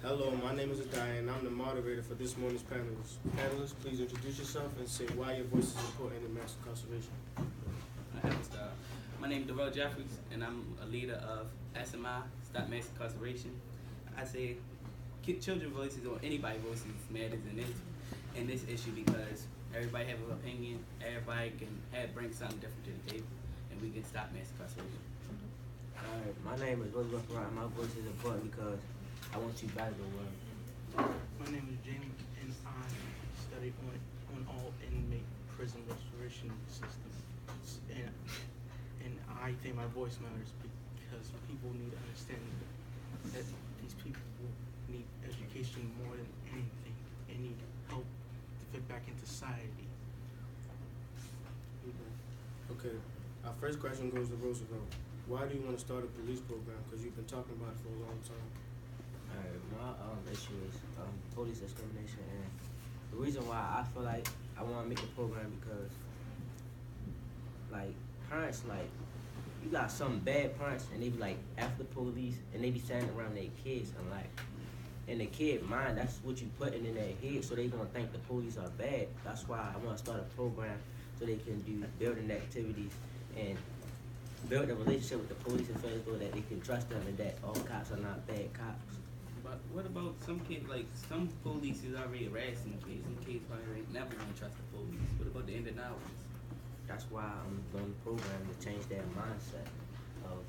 Hello, my name is Adai, and I'm the moderator for this morning's panelists. Panelists, please introduce yourself and say why your voice is important in mass incarceration. I have to start. My name is Darrell Jeffries, and I'm a leader of SMI, Stop Mass Incarceration. I say children's voices or anybody's voices matters in this issue because everybody have an opinion, everybody can bring something different to the table, and we can stop mass incarceration. Alright, my name is Willie Ruffin. My voice is important because I want you better the world. My name is James, and I study on all inmate prison restoration system. And I think my voice matters because people need to understand that these people need education more than anything and need help to fit back into society. Okay, our first question goes to Roosevelt. Why do you want to start a police program? Because you've been talking about it for a long time. Alright, my issue is police discrimination, and the reason why I feel like I want to make a program because, like, parents, like, you got some bad parents, and they be like after the police, and they be standing around their kids, and like, in the kid mind, that's what you putting in their head, so they gonna think the police are bad. That's why I want to start a program so they can do building activities and build a relationship with the police and feel as though that they can trust them and that all cops are not bad cops. But what about some kids, like some police is already harassing kids, and kids probably ain't never gonna trust the police. What about the end of now? That's why I'm doing the program to change their mindset of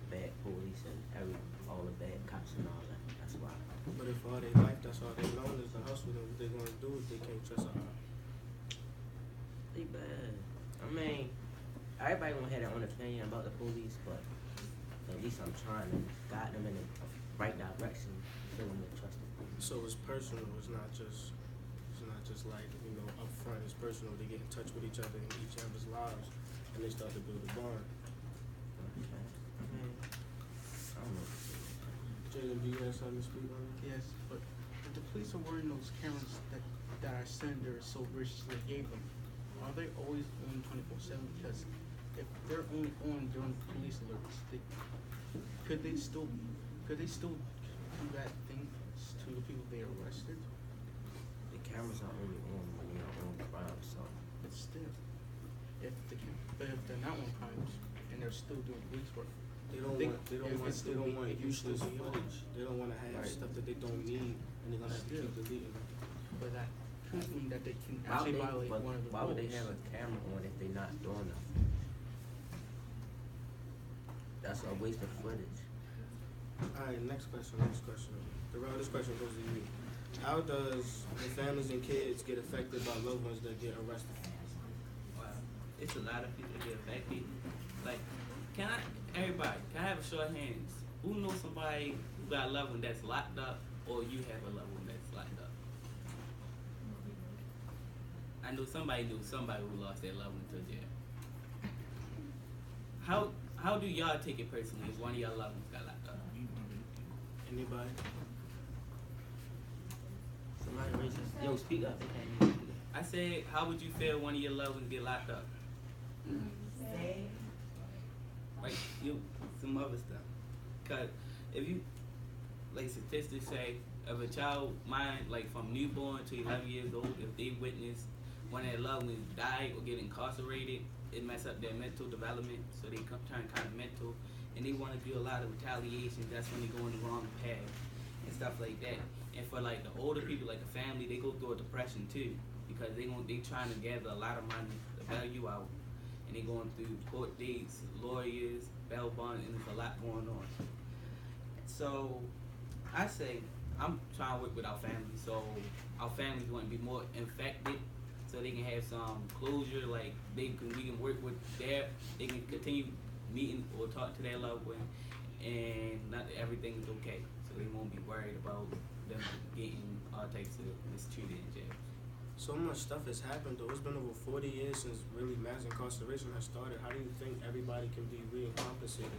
bad police and all the bad cops and all that. That's why. But if all their life, that's all they know is the hustle, then what they're going to do if they can't trust a They bad. I mean, everybody gonna have their own opinion about the police, but at least I'm trying to guide them in the right direction for them to trust the police. So it's personal, it's not just like, up front, it's personal. They get in touch with each other in each other's lives and they start to build a bond. Okay. I mean, I don't know. Jalen, do you have something to speak on? Yes, but if the police are wearing those cameras that our senator so graciously gave them, are they always on 24/7? Because if they're only on during police alerts, could they still do bad things to the people they arrested? The cameras are only on when you're on crime, so. But still, if they're not on crimes and they're still doing police work, They don't want useless footage. They don't want to have stuff that they don't need, and they're gonna have to keep deleting it. but that could mean that they can Why actually would violate one of the why would they rules. have a camera on if they're not doing nothing? That's a waste of footage. Alright, next question. Darrell, this question goes to you. How does the families and kids get affected by loved ones that get arrested? Wow, it's a lot of people that get affected. Like, can I have a show of hands? Who knows somebody who got a loved one that's locked up, or you have a loved one that's locked up? I know somebody knew somebody who lost their loved one to jail. How do y'all take it personally if one of y'all loved ones got locked up? Anybody? Somebody racist. Yo, speak up. They can't hear you. I said, how would you feel one of your loved ones get locked up? Like some other stuff. Cause if you, like statistics say, if a child mind, like from newborn to 11 years old, if they witness one of their loved ones die or get incarcerated, it mess up their mental development, so they turn kind of mental, and they want to do a lot of retaliation. That's when they go in the wrong path and stuff like that. And for like the older people, like the family, they go through a depression too, because they trying to gather a lot of money to bail you out, and they going through court dates, lawyers, bail bond, and there's a lot going on. So I say I'm trying to work with our family, so our families want to be more infected, so they can have some closure. Like we can work with they can continue meeting or talk to their loved one, and not that everything is okay, so they won't be worried about them getting all types of mistreated in jail. So much stuff has happened though. It's been over 40 years since really mass incarceration has started. How do you think everybody can be re-compensated?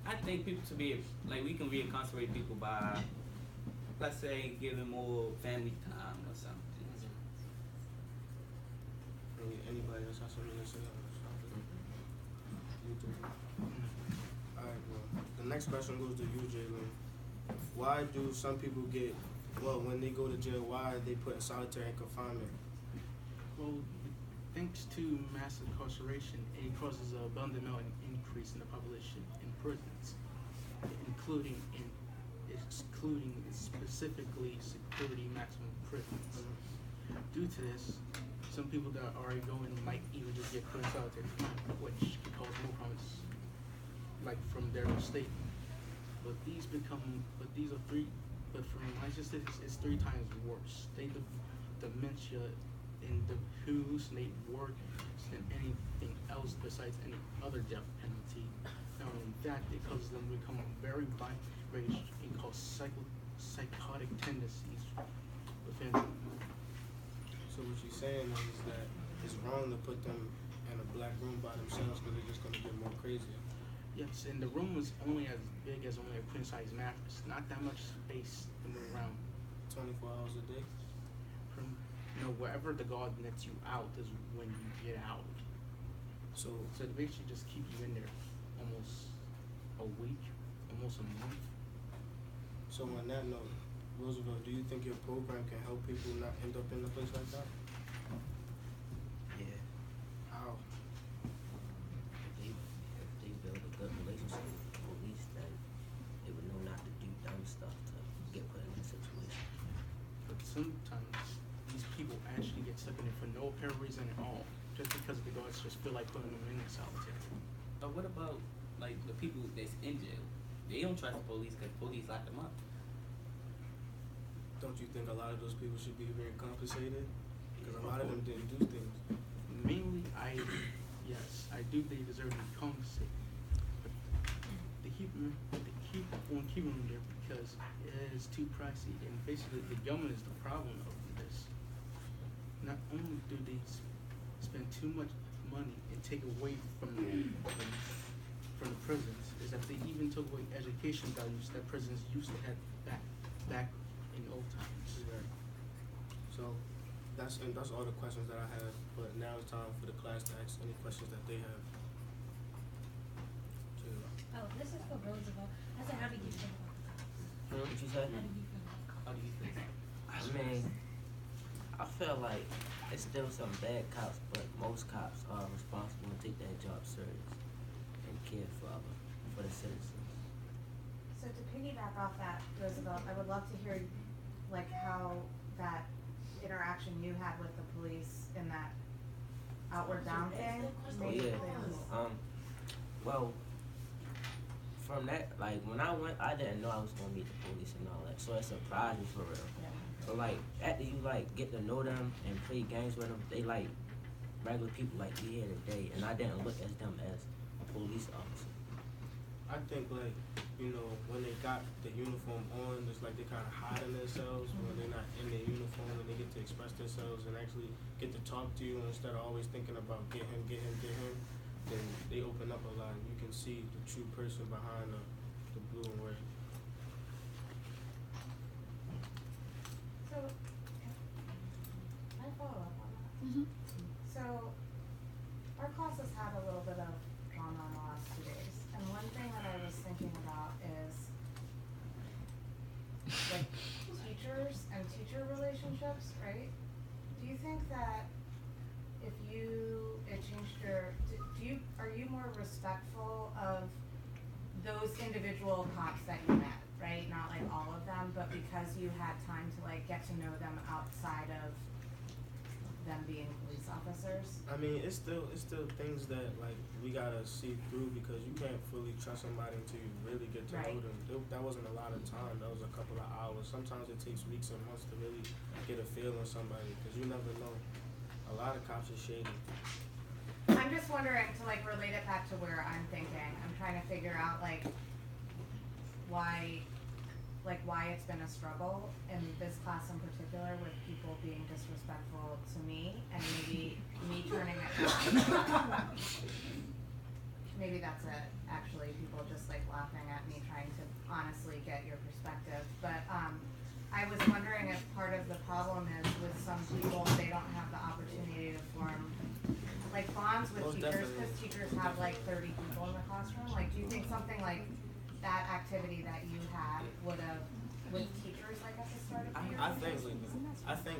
I think people should be like we can reincarcerate people by, let's say, giving more family time or something. Anybody else have something to say? You do. Alright, well, the next question goes to you, Jalen. why do some people get, well, when they go to jail, why are they put in solitary confinement? Well, thanks to mass incarceration, it causes a fundamental increase in the population in prisons, excluding specifically security maximum prisons. Due to this, some people that are already going might even just get put in solitary confinement, which could cause more problems, like from their state. But from my statistics, it's 3 times worse. They dementia and the hallucinate worse than anything else besides any other death penalty. Now, in fact, it causes them to become very enraged and cause psychotic tendencies within them. So what you're saying is that it's wrong to put them in a black room by themselves because they're just going to get more crazier. Yes, and the room was only as big as only a queen size mattress. Not that much space to move around. 24 hours a day. From wherever the guard lets you out is when you get out. So So they basically just keep you in there almost a week, almost a month. So on that note, Roosevelt, do you think your program can help people not end up in a place like that? Yeah. How? If they build a good relationship with the police, then they would know not to do dumb stuff to get put in that situation. But sometimes these people actually get stuck in there for no apparent reason at all, just because the guards just feel like putting them in solitary. But what about like the people that's in jail? They don't trust the police because police lock them up. Don't you think a lot of those people should be very compensated? Because a lot of them didn't do things. Mainly, I do think they deserve to be compensated. But they keep on keeping them there because it is too pricey, and basically the government is the problem of this. Not only do they spend too much money and take away from the prisons, is that they even took away education values that prisons used to have back in old times. Right. So that's all the questions that I have. But now it's time for the class to ask any questions that they have. Oh, this is for Roosevelt. I said, how do you feel about the cops? What you say? How do you feel about the cops? How do you think? I mean, I feel like it's still some bad cops, but most cops are responsible and take their job serious and care for the citizens. So to piggyback off that, Roosevelt, I would love to hear like how that interaction you had with the police in that Outward Bound thing Oh made yeah. things. Well, from that, like when I went, I didn't know I was gonna meet the police and all that, so it surprised me for real. Yeah. So like after you like get to know them and play games with them, they like regular people like we here today, and I didn't look at them as a police officer. I think like, you know, when they got the uniform on, it's like they kind of hiding themselves when they're not in their uniform, and they get to express themselves and actually get to talk to you instead of always thinking about get him. Then they open up a lot, and you can see the true person behind the blue and red. So, can I follow up on that? So, our class has had a little bit of drama in the last 2 days, and one thing that I was thinking about is like teachers and teacher relationships, right? Do you think that if it changed are you more respectful of those individual cops that you met, right? Not like all of them, but because you had time to like get to know them outside of them being police officers? I mean, it's still things that like we gotta see through because you can't fully trust somebody until you really get to know Right. them. That wasn't a lot of time. That was a couple of hours. Sometimes it takes weeks and months to really get a feel on somebody because you never know. A lot of cops are shady. I'm just wondering to like relate it back to where I'm thinking. I'm trying to figure out like why it's been a struggle in this class in particular with people being disrespectful to me and maybe me turning it down. Maybe that's it, actually, people just like laughing at me trying to honestly get your perspective. But I was wondering if part of the problem is with some people, they don't have the opportunity to form like bonds with Most teachers, definitely. because teachers have like 30 people in the classroom. Like, do you think something like that activity that you had would have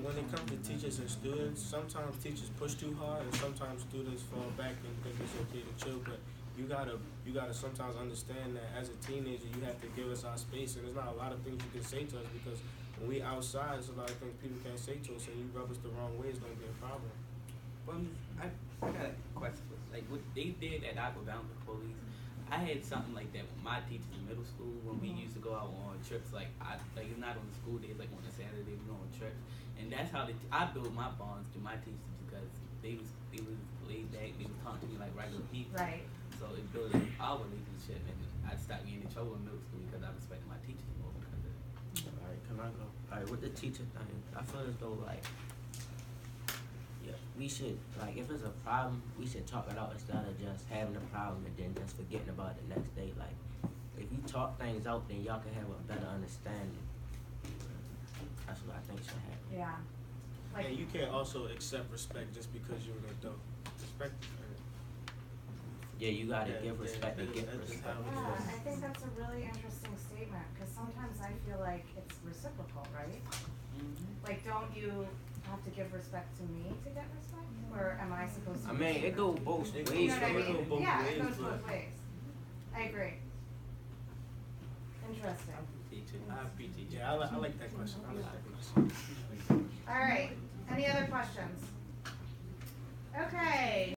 when it comes to teachers and students, sometimes teachers push too hard, and sometimes students fall back and think it's okay to chill. But you gotta sometimes understand that as a teenager, you have to give us our space, and there's not a lot of things you can say to us because when we outside, there's a lot of things people can't say to us, and you rub us the wrong way, it's gonna be a problem. Well, I got a question. Like what they did at Aqua Bounty Police, I had something like that with my teachers in middle school when we used to go out on trips. Like it's not on the school days, like on a Saturday we go on trips, and that's how I built my bonds through my teachers because they was laid back, they was talking to me like regular people. Right. So it built our relationship, and I stopped getting in trouble in middle school because I respected my teachers more because of it. Alright, can I go? Alright, with the teacher thing, I feel as though like, yeah, we should, like, if it's a problem, we should talk it out instead of just having a problem and then just forgetting about it the next day. Like, if you talk things out, then y'all can have a better understanding. That's what I think should happen. Yeah. And you can't also accept respect just because you're an adult. Respect. Yeah, you gotta Yeah, give respect yeah, and get that's just respect. how it Yeah, I think that's a really interesting statement, because sometimes I feel like it's reciprocal, right? Like, don't you have to give respect to me to get respect? Or am I supposed to? I mean, it go both It ways. You know what I It go mean? both Yeah, ways, it goes but- both ways. I agree. Interesting. I appreciate you. Yeah, I like that question. I like that question. All right, any other questions? Okay.